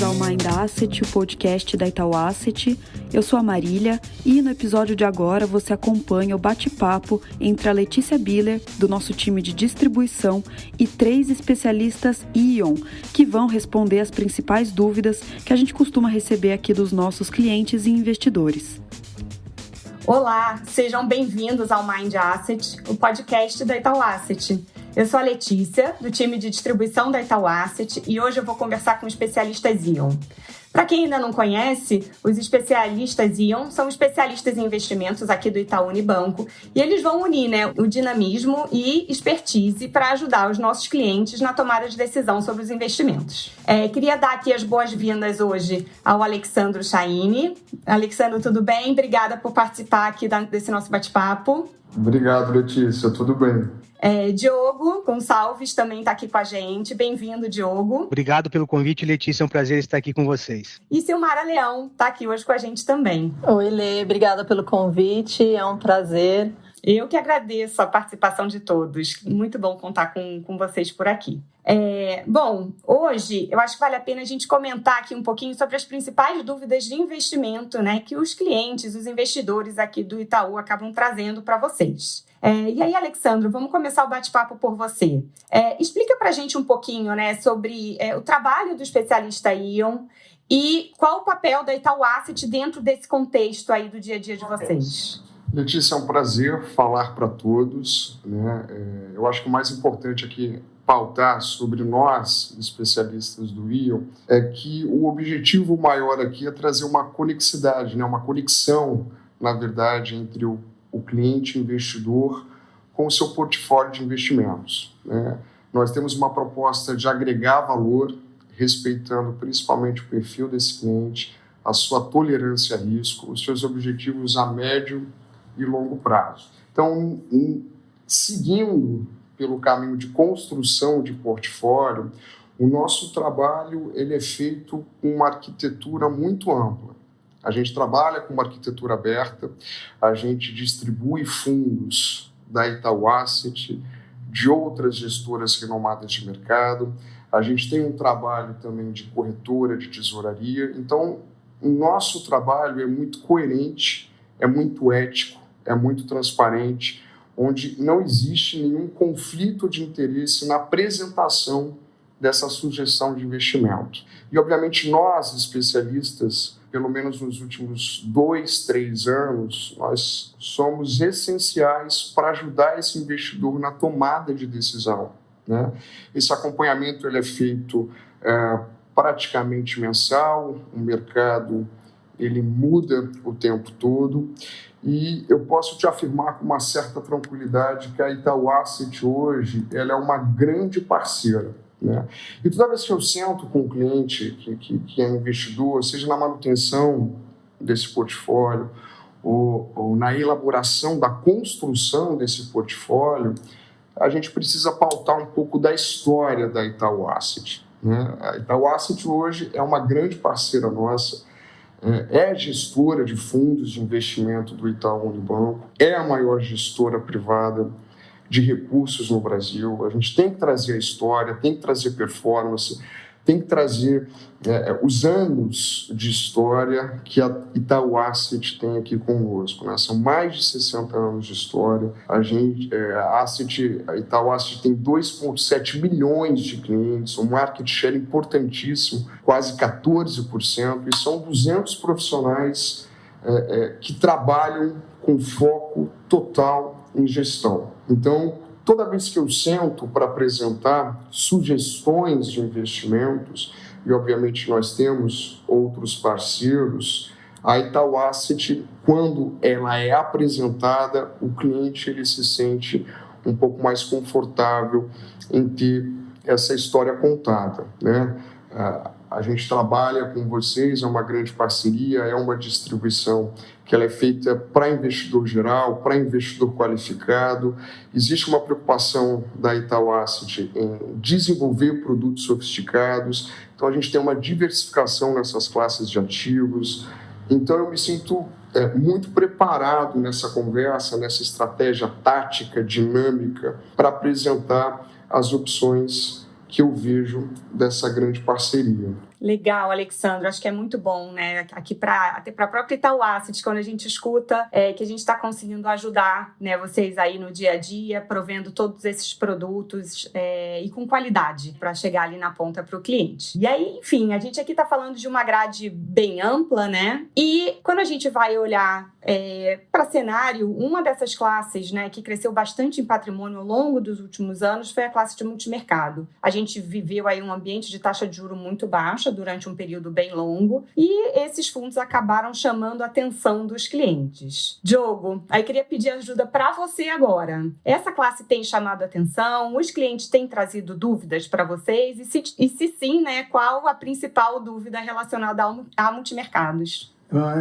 ao Mind Asset, o podcast da Itaú Asset. Eu sou a Marília e no episódio de agora você acompanha o bate-papo entre a Letícia Biller, do nosso time de distribuição, e 3 especialistas Ion, que vão responder as principais dúvidas que a gente costuma receber aqui dos nossos clientes e investidores. Olá, sejam bem-vindos ao Mind Asset, o podcast da Itaú Asset. Eu sou a Letícia, do time de distribuição da Itaú Asset, e hoje eu vou conversar com especialistas Ion. Para quem ainda não conhece, os especialistas Ion são especialistas em investimentos aqui do Itaú Unibanco, e eles vão unir o dinamismo e expertise para ajudar os nossos clientes na tomada de decisão sobre os investimentos. Queria dar aqui as boas-vindas hoje ao Alexandro Chaini. Alexandro, tudo bem? Obrigada por participar aqui desse nosso bate-papo. Obrigado, Letícia. Tudo bem. Diogo Gonçalves também está aqui com a gente. Bem-vindo, Diogo. Obrigado pelo convite, Letícia. É um prazer estar aqui com vocês. E Silmara Leão está aqui hoje com a gente também. Oi, Lê. Obrigada pelo convite. É um prazer. Eu que agradeço a participação de todos. Muito bom contar com vocês por aqui. Bom, hoje eu acho que vale a pena a gente comentar aqui um pouquinho sobre as principais dúvidas de investimento, que os clientes, os investidores aqui do Itaú acabam trazendo para vocês. E aí, Alexandro, vamos começar o bate-papo por você. Explica para a gente um pouquinho sobre o trabalho do especialista Ion e qual o papel da Itaú Asset dentro desse contexto aí do dia a dia de vocês. Letícia, é um prazer falar para todos. Eu acho que o mais importante aqui pautar sobre nós, especialistas do Ion, é que o objetivo maior aqui é trazer uma conexidade, uma conexão, na verdade, entre o cliente investidor com o seu portfólio de investimentos. Nós temos uma proposta de agregar valor, respeitando principalmente o perfil desse cliente, a sua tolerância a risco, os seus objetivos a médio e longo prazo. Então, seguindo pelo caminho de construção de portfólio, o nosso trabalho ele é feito com uma arquitetura muito ampla. A gente trabalha com uma arquitetura aberta, a gente distribui fundos da Itaú Asset, de outras gestoras renomadas de mercado, a gente tem um trabalho também de corretora, de tesouraria. Então, o nosso trabalho é muito coerente, é muito ético, é muito transparente, onde não existe nenhum conflito de interesse na apresentação dessa sugestão de investimento. E, obviamente, nós, especialistas, pelo menos nos últimos 2, 3 anos, nós somos essenciais para ajudar esse investidor na tomada de decisão. Esse acompanhamento ele é feito praticamente mensal, o mercado ele muda o tempo todo, e eu posso te afirmar com uma certa tranquilidade que a Itaú Asset hoje ela é uma grande parceira. E toda vez que eu sento com um cliente que é investidor, seja na manutenção desse portfólio ou na elaboração da construção desse portfólio, a gente precisa pautar um pouco da história da Itaú Asset. A Itaú Asset hoje é uma grande parceira nossa, é gestora de fundos de investimento do Itaú Unibanco, é a maior gestora privada de recursos no Brasil. A gente tem que trazer a história, tem que trazer performance, tem que trazer os anos de história que a Itaú Asset tem aqui conosco. São mais de 60 anos de história. A Itaú Asset tem 2,7 milhões de clientes, um market share importantíssimo, quase 14%, e são 200 profissionais que trabalham com foco total em gestão. Então, toda vez que eu sento para apresentar sugestões de investimentos, e obviamente nós temos outros parceiros, a Itaú Asset, quando ela é apresentada, o cliente ele se sente um pouco mais confortável em ter essa história contada. A gente trabalha com vocês, é uma grande parceria, é uma distribuição que ela é feita para investidor geral, para investidor qualificado. Existe uma preocupação da Itaú Asset em desenvolver produtos sofisticados, então a gente tem uma diversificação nessas classes de ativos. Então eu me sinto muito preparado nessa conversa, nessa estratégia tática, dinâmica, para apresentar as opções que eu vejo dessa grande parceria. Legal, Alexandre. Acho que é muito bom, né? Aqui até para a própria Itaú Asset, quando a gente escuta que a gente está conseguindo ajudar, né, vocês aí no dia a dia, provendo todos esses produtos e com qualidade para chegar ali na ponta para o cliente. E aí, enfim, a gente aqui está falando de uma grade bem ampla, né? E quando a gente vai olhar para cenário, uma dessas classes, né, que cresceu bastante em patrimônio ao longo dos últimos anos foi a classe de multimercado. A gente viveu aí um ambiente de taxa de juros muito baixa durante um período bem longo e esses fundos acabaram chamando a atenção dos clientes. Diogo, aí queria pedir ajuda para você agora. Essa classe tem chamado a atenção? Os clientes têm trazido dúvidas para vocês? E se sim, né, qual a principal dúvida relacionada a multimercados?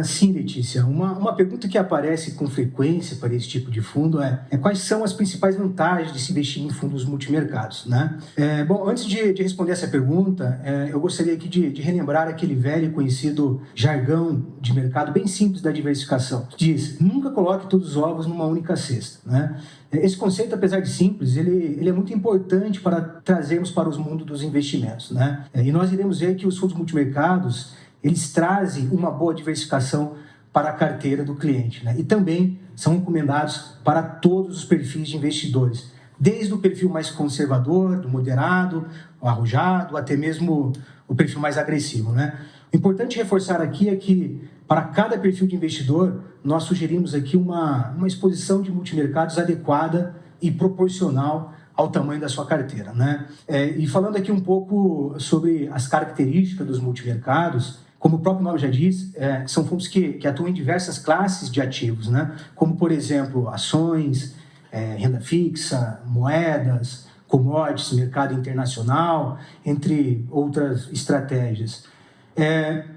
Sim, Letícia. Uma pergunta que aparece com frequência para esse tipo de fundo é quais são as principais vantagens de se investir em fundos multimercados, né? Bom, antes de responder essa pergunta, eu gostaria aqui de relembrar aquele velho e conhecido jargão de mercado bem simples da diversificação. Diz, nunca coloque todos os ovos numa única cesta, né? Esse conceito, apesar de simples, ele é muito importante para trazermos para os mundos dos investimentos, né? E nós iremos ver que os fundos multimercados eles trazem uma boa diversificação para a carteira do cliente, né? E também são recomendados para todos os perfis de investidores, desde o perfil mais conservador, do moderado, o arrojado, até mesmo o perfil mais agressivo, né? O importante reforçar aqui é que, para cada perfil de investidor, nós sugerimos aqui uma exposição de multimercados adequada e proporcional ao tamanho da sua carteira, né? E falando aqui um pouco sobre as características dos multimercados, como o próprio nome já diz, são fundos que atuam em diversas classes de ativos, né? Como, por exemplo, ações, renda fixa, moedas, commodities, mercado internacional, entre outras estratégias.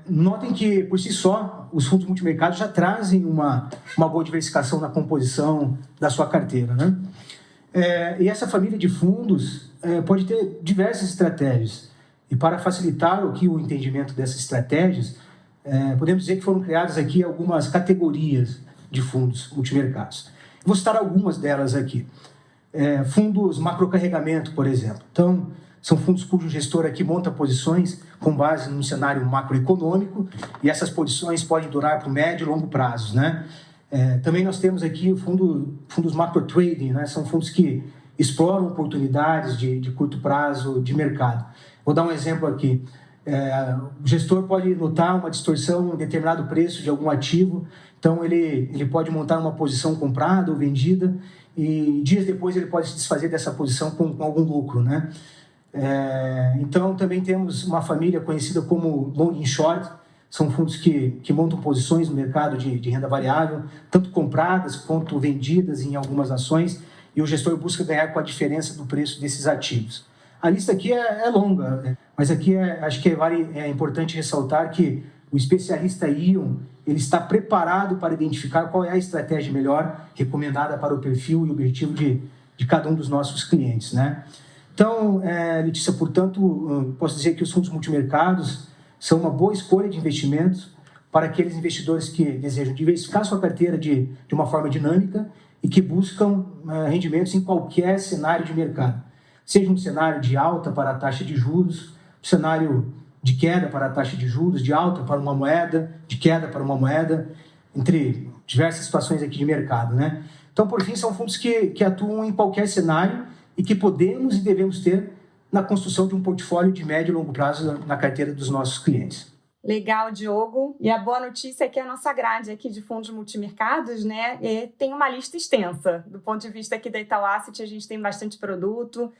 Notem que, por si só, os fundos multimercados já trazem uma boa diversificação na composição da sua carteira, né? E essa família de fundos pode ter diversas estratégias. E para facilitar aqui o entendimento dessas estratégias, podemos dizer que foram criadas aqui algumas categorias de fundos multimercados. Vou citar algumas delas aqui. Fundos macrocarregamento, por exemplo. Então, são fundos cujo gestor aqui monta posições com base num cenário macroeconômico e essas posições podem durar para o médio e longo prazo, né? Também nós temos aqui fundos macro trading, né? São fundos que exploram oportunidades de curto prazo de mercado. Vou dar um exemplo aqui. O gestor pode notar uma distorção em determinado preço de algum ativo, então ele pode montar uma posição comprada ou vendida e dias depois ele pode se desfazer dessa posição com algum lucro, né? Então também temos uma família conhecida como long and short, são fundos que montam posições no mercado de renda variável, tanto compradas quanto vendidas em algumas ações, e o gestor busca ganhar com a diferença do preço desses ativos. A lista aqui é longa, mas aqui acho que é importante ressaltar que o especialista Ion ele está preparado para identificar qual é a estratégia melhor recomendada para o perfil e objetivo de cada um dos nossos clientes, né? Então, Letícia, portanto, posso dizer que os fundos multimercados são uma boa escolha de investimentos para aqueles investidores que desejam diversificar sua carteira de uma forma dinâmica e que buscam rendimentos em qualquer cenário de mercado. Seja um cenário de alta para a taxa de juros, um cenário de queda para a taxa de juros, de alta para uma moeda, de queda para uma moeda, entre diversas situações aqui de mercado, né? Então, por fim, são fundos que atuam em qualquer cenário e que podemos e devemos ter na construção de um portfólio de médio e longo prazo na carteira dos nossos clientes. Legal, Diogo. E a boa notícia é que a nossa grade aqui de fundos multimercados, né, tem uma lista extensa. Do ponto de vista aqui da Itaú Asset, a gente tem bastante produto.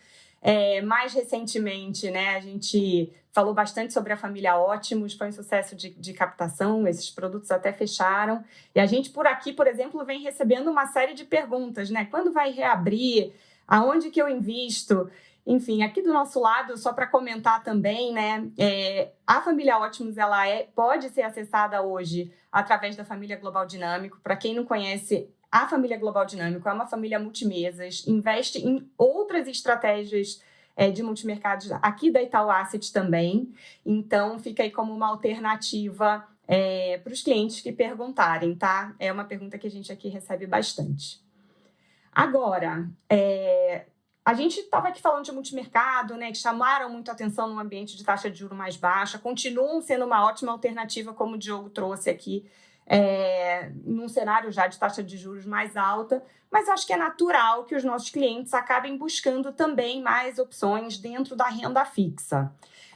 Mais recentemente, né, a gente falou bastante sobre a família Ótimos, foi um sucesso de captação, esses produtos até fecharam. E a gente por aqui, por exemplo, vem recebendo uma série de perguntas, né? Quando vai reabrir? Aonde que eu invisto? Enfim, aqui do nosso lado, só para comentar também, né, a família Ótimos ela pode ser acessada hoje através da família Global Dinâmico. Para quem não conhece, a família Global Dinâmico é uma família multimesas, investe em outras estratégias de multimercados aqui da Itaú Asset também. Então, fica aí como uma alternativa para os clientes que perguntarem, tá? É uma pergunta que a gente aqui recebe bastante. Agora, A gente estava aqui falando de multimercado, né, que chamaram muito a atenção num ambiente de taxa de juros mais baixa, continuam sendo uma ótima alternativa, como o Diogo trouxe aqui, num cenário já de taxa de juros mais alta, mas acho que é natural que os nossos clientes acabem buscando também mais opções dentro da renda fixa.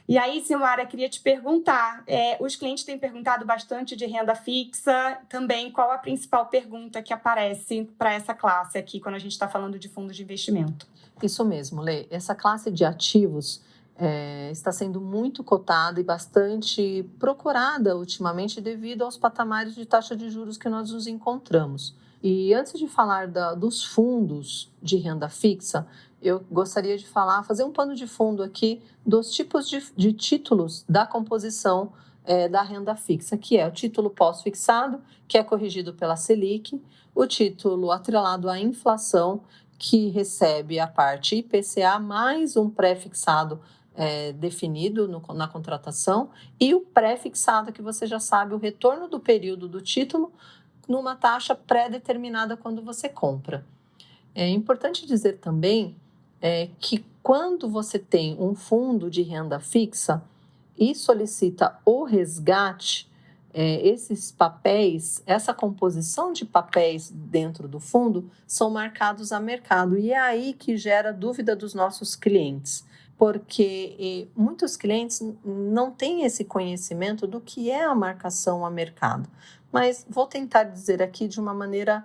E aí, Silmara, queria te perguntar, os clientes têm perguntado bastante de renda fixa, também qual a principal pergunta que aparece para essa classe aqui, quando a gente está falando de fundos de investimento? Isso mesmo, Lê. Essa classe de ativos está sendo muito cotada e bastante procurada ultimamente devido aos patamares de taxa de juros que nós nos encontramos. E antes de falar dos fundos de renda fixa, eu gostaria de fazer um pano de fundo aqui dos tipos de títulos da composição da renda fixa, que é o título pós-fixado, que é corrigido pela Selic, o título atrelado à inflação, que recebe a parte IPCA mais um pré-fixado definido na contratação, e o pré-fixado, que você já sabe o retorno do período do título numa taxa pré-determinada quando você compra. É importante dizer também que quando você tem um fundo de renda fixa e solicita o resgate, esses papéis, essa composição de papéis dentro do fundo são marcados a mercado, e é aí que gera dúvida dos nossos clientes, porque muitos clientes não têm esse conhecimento do que é a marcação a mercado. Mas vou tentar dizer aqui de uma maneira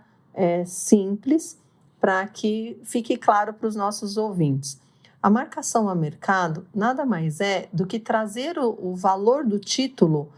simples, para que fique claro para os nossos ouvintes. A marcação a mercado nada mais é do que trazer o valor do título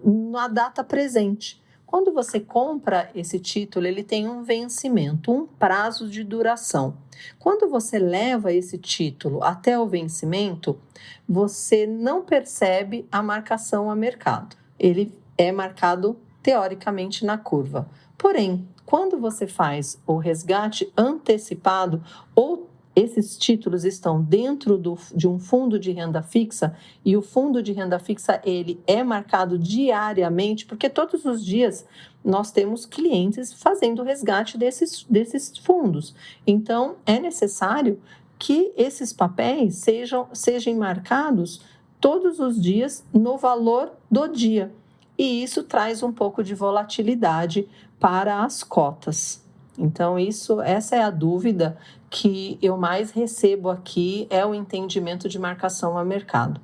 na data presente. Quando você compra esse título, ele tem um vencimento, um prazo de duração. Quando você leva esse título até o vencimento, você não percebe a marcação a mercado. Ele é marcado teoricamente na curva. Porém, quando você faz o resgate antecipado, ou esses títulos estão dentro de um fundo de renda fixa, e o fundo de renda fixa ele é marcado diariamente, porque todos os dias nós temos clientes fazendo resgate desses fundos. Então, é necessário que esses papéis sejam marcados todos os dias no valor do dia. E isso traz um pouco de volatilidade para as cotas. Então, essa é a dúvida que eu mais recebo aqui, é o entendimento de marcação a mercado.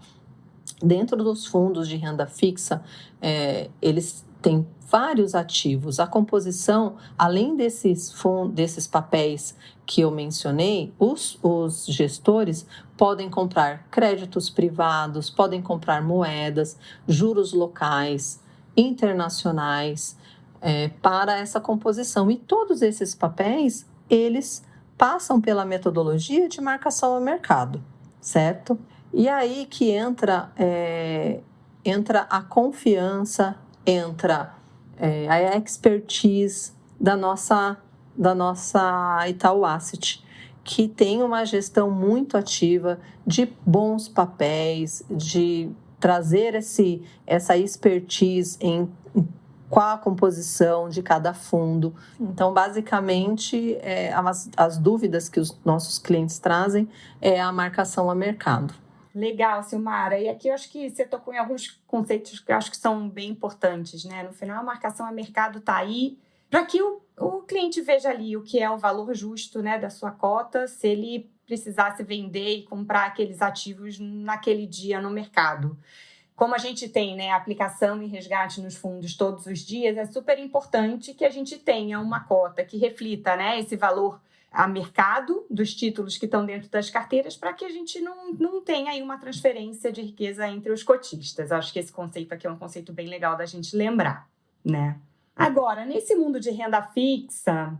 Dentro dos fundos de renda fixa, eles têm vários ativos. A composição, além desses papéis que eu mencionei, os gestores podem comprar créditos privados, podem comprar moedas, juros locais, internacionais, para essa composição. E todos esses papéis, eles passam pela metodologia de marcação a mercado, certo? E aí que entra a confiança, entra a expertise da nossa Itaú Asset, que tem uma gestão muito ativa de bons papéis, de trazer essa expertise em qual a composição de cada fundo. Então, basicamente, as dúvidas que os nossos clientes trazem é a marcação a mercado. Legal, Silmara. E aqui eu acho que você tocou em alguns conceitos que eu acho que são bem importantes, né? No final, a marcação a mercado está aí para que o cliente veja ali o que é o valor justo, né, da sua cota, se ele precisasse vender e comprar aqueles ativos naquele dia no mercado. Como a gente tem, né, aplicação e resgate nos fundos todos os dias, é super importante que a gente tenha uma cota que reflita, né, esse valor a mercado dos títulos que estão dentro das carteiras, para que a gente não tenha aí uma transferência de riqueza entre os cotistas. Acho que esse conceito aqui é um conceito bem legal da gente lembrar, né? Agora, nesse mundo de renda fixa,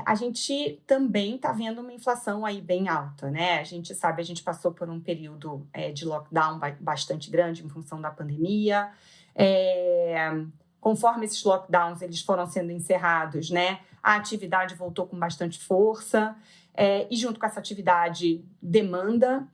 a gente também está vendo uma inflação aí bem alta, né? A gente sabe, a gente passou por um período de lockdown bastante grande em função da pandemia. Conforme esses lockdowns eles foram sendo encerrados, né, a atividade voltou com bastante força, e junto com essa atividade, demanda.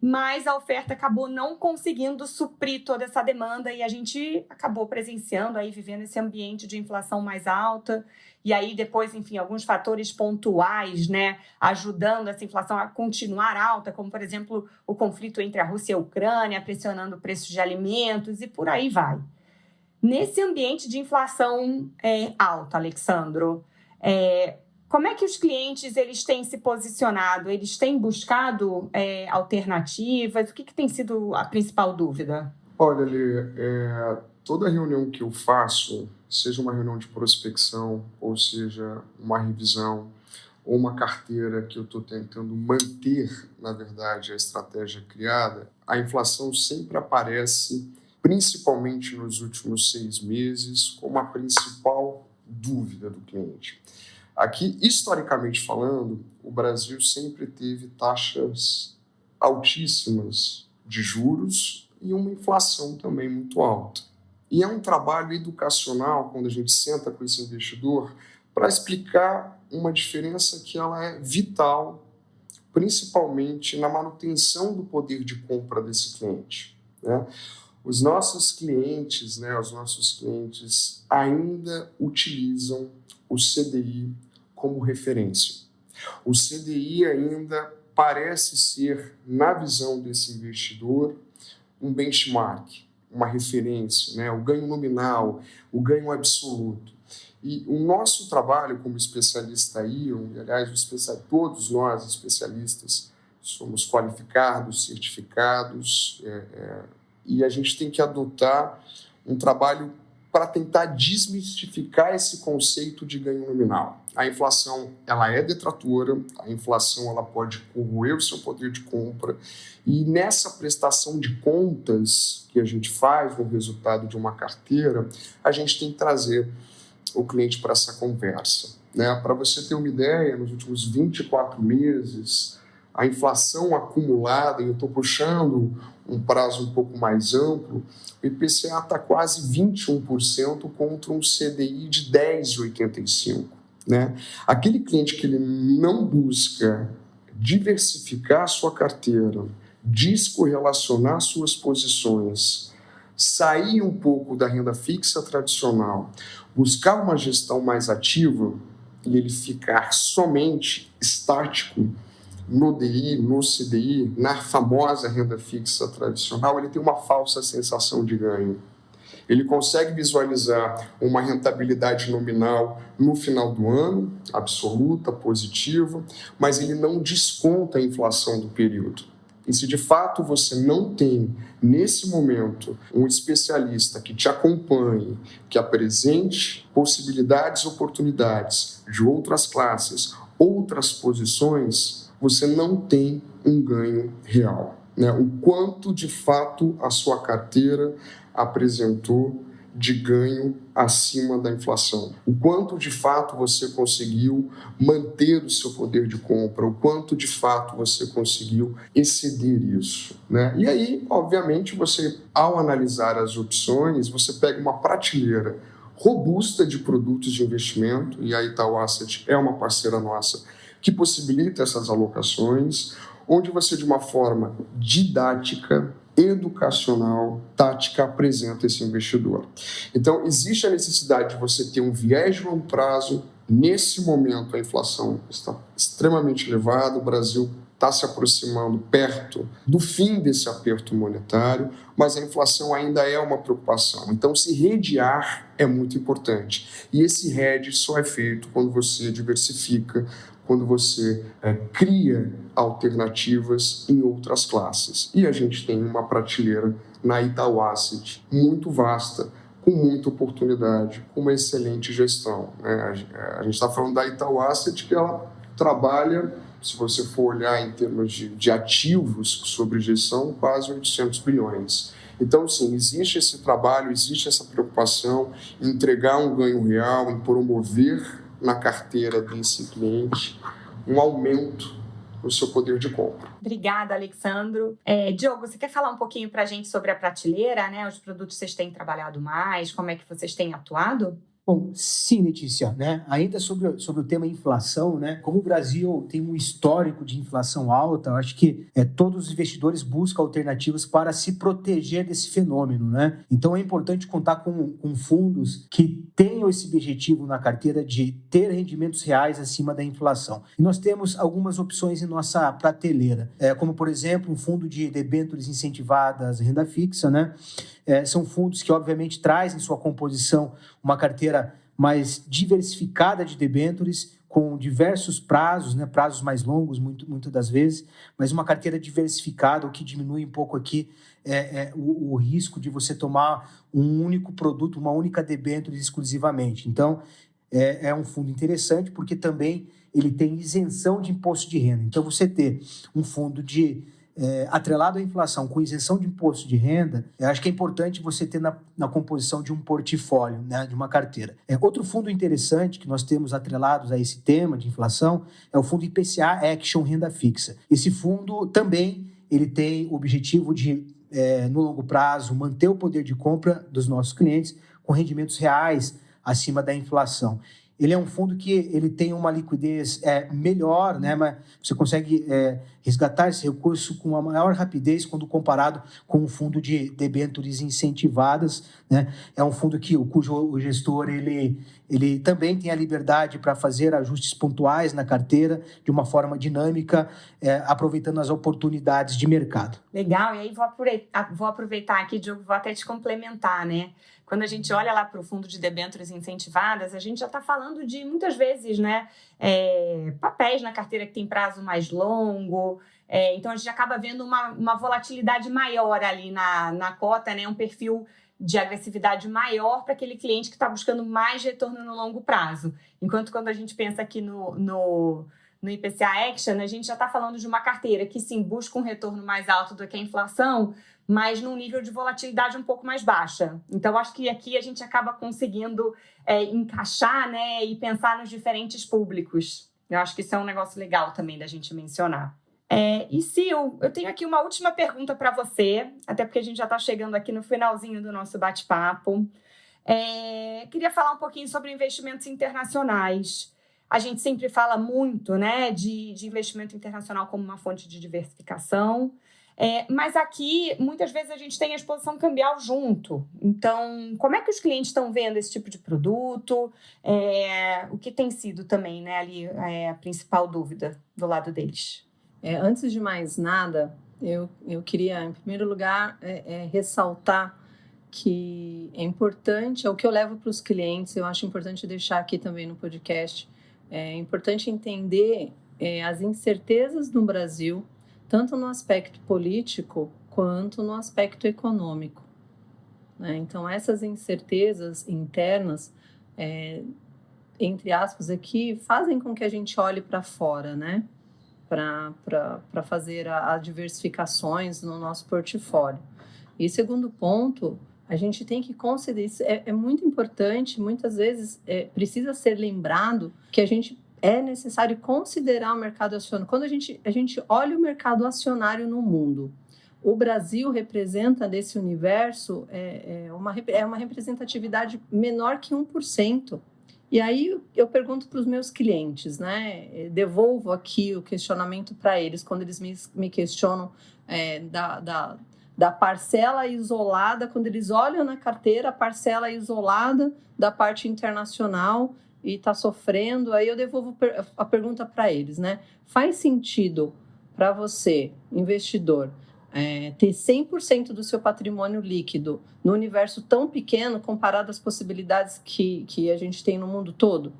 mas a oferta acabou não conseguindo suprir toda essa demanda e a gente acabou presenciando, aí vivendo esse ambiente de inflação mais alta. E aí depois, enfim, alguns fatores pontuais, né, ajudando essa inflação a continuar alta, como, por exemplo, o conflito entre a Rússia e a Ucrânia, pressionando o preço de alimentos e por aí vai. Nesse ambiente de inflação alta, Alexandro, como é que os clientes eles têm se posicionado? Eles têm buscado alternativas? O que tem sido a principal dúvida? Olha, Lê, toda reunião que eu faço, seja uma reunião de prospecção, ou seja, uma revisão, ou uma carteira que eu estou tentando manter, na verdade, a estratégia criada, a inflação sempre aparece, principalmente nos últimos 6 meses, como a principal dúvida do cliente. Aqui, historicamente falando, o Brasil sempre teve taxas altíssimas de juros e uma inflação também muito alta. E é um trabalho educacional, quando a gente senta com esse investidor, para explicar uma diferença que ela é vital, principalmente na manutenção do poder de compra desse cliente, né? Os nossos clientes ainda utilizam o CDI como referência. O CDI ainda parece ser, na visão desse investidor, um benchmark, uma referência, né? O ganho nominal, o ganho absoluto. E o nosso trabalho como especialista ION, e aliás, todos nós especialistas somos qualificados, certificados, e a gente tem que adotar um trabalho para tentar desmistificar esse conceito de ganho nominal. A inflação, ela é detratora, a inflação ela pode corroer o seu poder de compra, e nessa prestação de contas que a gente faz no resultado de uma carteira, a gente tem que trazer o cliente para essa conversa, né? Para você ter uma ideia, nos últimos 24 meses, a inflação acumulada, e eu estou puxando um prazo um pouco mais amplo, o IPCA está quase 21% contra um CDI de 10,85%. Né? Aquele cliente que ele não busca diversificar a sua carteira, descorrelacionar suas posições, sair um pouco da renda fixa tradicional, buscar uma gestão mais ativa e ele ficar somente estático no DI, no CDI, na famosa renda fixa tradicional, ele tem uma falsa sensação de ganho. Ele consegue visualizar uma rentabilidade nominal no final do ano, absoluta, positiva, mas ele não desconta a inflação do período. E se de fato você não tem, nesse momento, um especialista que te acompanhe, que apresente possibilidades e oportunidades de outras classes, outras posições, você não tem um ganho real, né? O quanto, de fato, a sua carteira apresentou de ganho acima da inflação. O quanto, de fato, você conseguiu manter o seu poder de compra, o quanto, de fato, você conseguiu exceder isso, né? E aí, obviamente, você, ao analisar as opções, você pega uma prateleira robusta de produtos de investimento, e a Itaú Asset é uma parceira nossa que possibilita essas alocações, onde você, de uma forma didática, educacional, tática, apresenta esse investidor. Então, existe a necessidade de você ter um viés de longo prazo. Nesse momento, a inflação está extremamente elevada, o Brasil está se aproximando perto do fim desse aperto monetário, mas a inflação ainda é uma preocupação. Então, se hedgear é muito importante. E esse hedge só é feito quando você diversifica, quando você cria alternativas em outras classes. E a gente tem uma prateleira na Itaú Asset muito vasta, com muita oportunidade, com uma excelente gestão, né? A gente está falando da Itaú Asset, que ela trabalha, se você for olhar em termos de ativos sobre gestão, quase 800 bilhões. Então, sim, existe esse trabalho, existe essa preocupação em entregar um ganho real, em promover na carteira desse cliente um aumento no seu poder de compra. Obrigada, Alexandro. Diogo, você quer falar um pouquinho para a gente sobre a prateleira, né? Os produtos que vocês têm trabalhado mais, como é que vocês têm atuado? Bom, sim, Letícia, né? Ainda sobre o tema inflação, né? Como o Brasil tem um histórico de inflação alta, eu acho que todos os investidores buscam alternativas para se proteger desse fenômeno, né? Então é importante contar com fundos que tenham esse objetivo na carteira de ter rendimentos reais acima da inflação. E nós temos algumas opções em nossa prateleira, como, por exemplo, um fundo de debêntures incentivadas renda fixa, né? São fundos que, obviamente, trazem em sua composição uma carteira mais diversificada de debêntures, com diversos prazos, né? Prazos mais longos, muitas das vezes, mas uma carteira diversificada, o que diminui um pouco aqui o risco de você tomar um único produto, uma única debênture exclusivamente. Então, é um fundo interessante porque também ele tem isenção de imposto de renda. Então, você ter um fundo atrelado à inflação, com isenção de imposto de renda, eu acho que é importante você ter na composição de um portfólio, né, de uma carteira. Outro fundo interessante que nós temos atrelados a esse tema de inflação é o fundo IPCA Action Renda Fixa. Esse fundo também ele tem o objetivo de, no longo prazo, manter o poder de compra dos nossos clientes com rendimentos reais acima da inflação. Ele é um fundo que ele tem uma liquidez melhor, né? Mas você consegue resgatar esse recurso com uma maior rapidez quando comparado com um fundo de debêntures incentivadas, né? É um fundo cujo gestor ele também tem a liberdade para fazer ajustes pontuais na carteira de uma forma dinâmica, aproveitando as oportunidades de mercado. Legal, e aí vou aproveitar aqui, Diogo, vou até te complementar, né? Quando a gente olha lá para o fundo de debêntures incentivadas, a gente já está falando de, muitas vezes, né, papéis na carteira que tem prazo mais longo. Então, a gente acaba vendo uma volatilidade maior ali na cota, né, um perfil de agressividade maior para aquele cliente que está buscando mais retorno no longo prazo. Enquanto quando a gente pensa aqui no IPCA Action, a gente já está falando de uma carteira que, sim, busca um retorno mais alto do que a inflação, mas num nível de volatilidade um pouco mais baixa. Então, acho que aqui a gente acaba conseguindo encaixar, né, e pensar nos diferentes públicos. Eu acho que isso é um negócio legal também da gente mencionar. E, Sil, eu tenho aqui uma última pergunta para você, até porque a gente já está chegando aqui no finalzinho do nosso bate-papo. Queria falar um pouquinho sobre investimentos internacionais. A gente sempre fala muito, né, de investimento internacional como uma fonte de diversificação, mas aqui, muitas vezes, a gente tem a exposição cambial junto. Então, como é que os clientes estão vendo esse tipo de produto? O que tem sido também, né, ali, a principal dúvida do lado deles? Antes de mais nada, eu queria, em primeiro lugar, ressaltar que é importante, é o que eu levo para os clientes, eu acho importante deixar aqui também no podcast, é importante entender as incertezas no Brasil, tanto no aspecto político quanto no aspecto econômico, né? Então, essas incertezas internas, entre aspas aqui, fazem com que a gente olhe para fora, né? Para fazer as diversificações no nosso portfólio. E segundo ponto, a gente tem que considerar, isso é muito importante, muitas vezes precisa ser lembrado que é necessário considerar o mercado acionário. Quando a gente olha o mercado acionário no mundo, o Brasil representa desse universo uma representatividade menor que 1%. E aí eu pergunto para os meus clientes, né? Devolvo aqui o questionamento para eles, quando eles me questionam da parcela isolada, quando eles olham na carteira a parcela isolada da parte internacional e está sofrendo, aí eu devolvo a pergunta para eles, né? Faz sentido para você, investidor, ter 100% do seu patrimônio líquido no universo tão pequeno comparado às possibilidades que a gente tem no mundo todo?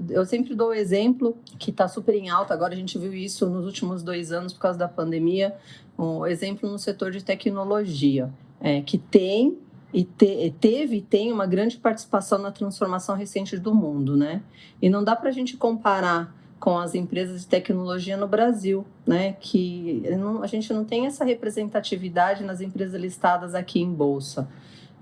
Eu sempre dou o exemplo que está super em alta, agora a gente viu isso nos últimos 2 anos por causa da pandemia, um exemplo no setor de tecnologia, que tem e tem uma grande participação na transformação recente do mundo, né? E não dá para a gente comparar com as empresas de tecnologia no Brasil, né? Que a gente não tem essa representatividade nas empresas listadas aqui em bolsa.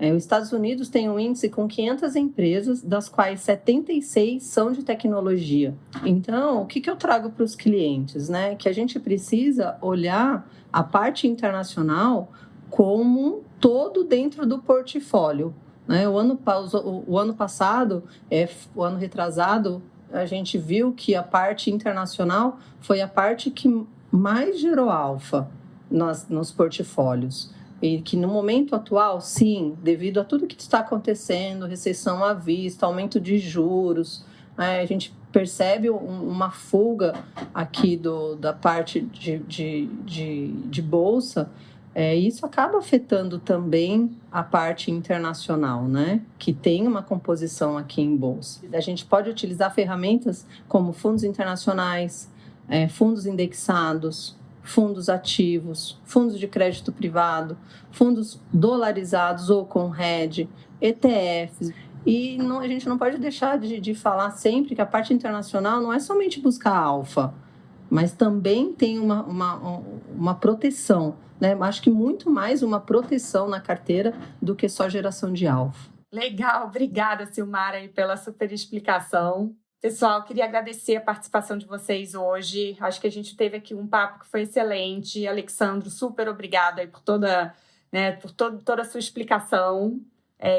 Os Estados Unidos tem um índice com 500 empresas, das quais 76 são de tecnologia. Então, o que eu trago para os clientes, né? Que a gente precisa olhar a parte internacional como um todo dentro do portfólio, né? O ano passado, o ano retrasado, a gente viu que a parte internacional foi a parte que mais gerou alfa nos portfólios. E que no momento atual, sim, devido a tudo que está acontecendo, recessão à vista, aumento de juros, a gente percebe uma fuga aqui da parte de bolsa, isso acaba afetando também a parte internacional, né? Que tem uma composição aqui em bolsa. A gente pode utilizar ferramentas como fundos internacionais, fundos indexados, fundos ativos, fundos de crédito privado, fundos dolarizados ou com hedge, ETFs. E a gente não pode deixar de falar sempre que a parte internacional não é somente buscar alfa, mas também tem uma proteção, né? Acho que muito mais uma proteção na carteira do que só geração de alfa. Legal, obrigada, Silmara, aí, pela super explicação. Pessoal, queria agradecer a participação de vocês hoje. Acho que a gente teve aqui um papo que foi excelente. Alexandro, super obrigada aí por toda a sua explicação.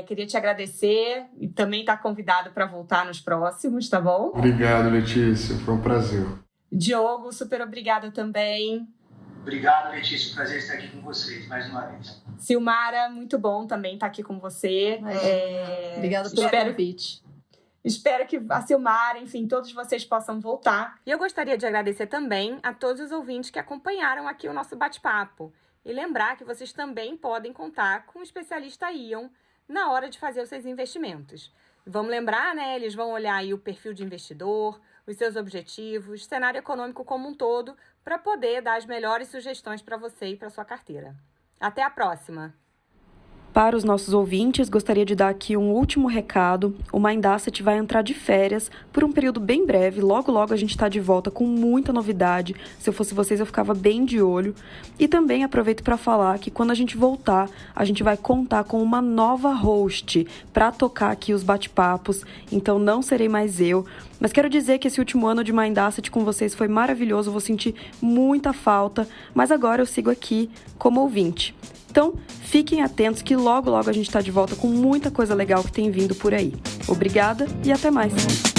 Queria te agradecer e também estar convidado para voltar nos próximos, tá bom? Obrigado, Letícia. Foi um prazer. Diogo, super obrigada também. Obrigado, Letícia. Prazer estar aqui com vocês mais uma vez. Silmara, muito bom também estar aqui com você. Obrigada pelo convite. Espero que a Silmara, enfim, todos vocês possam voltar. E eu gostaria de agradecer também a todos os ouvintes que acompanharam aqui o nosso bate-papo. E lembrar que vocês também podem contar com o especialista Ion na hora de fazer os seus investimentos. Vamos lembrar, né? Eles vão olhar aí o perfil de investidor, os seus objetivos, cenário econômico como um todo, para poder dar as melhores sugestões para você e para sua carteira. Até a próxima! Para os nossos ouvintes, gostaria de dar aqui um último recado. O Mind Asset vai entrar de férias por um período bem breve. Logo, logo a gente está de volta com muita novidade. Se eu fosse vocês, eu ficava bem de olho. E também aproveito para falar que quando a gente voltar, a gente vai contar com uma nova host para tocar aqui os bate-papos. Então não serei mais eu. Mas quero dizer que esse último ano de Mind Asset com vocês foi maravilhoso. Vou sentir muita falta. Mas agora eu sigo aqui como ouvinte. Então, fiquem atentos que logo, logo a gente está de volta com muita coisa legal que tem vindo por aí. Obrigada e até mais!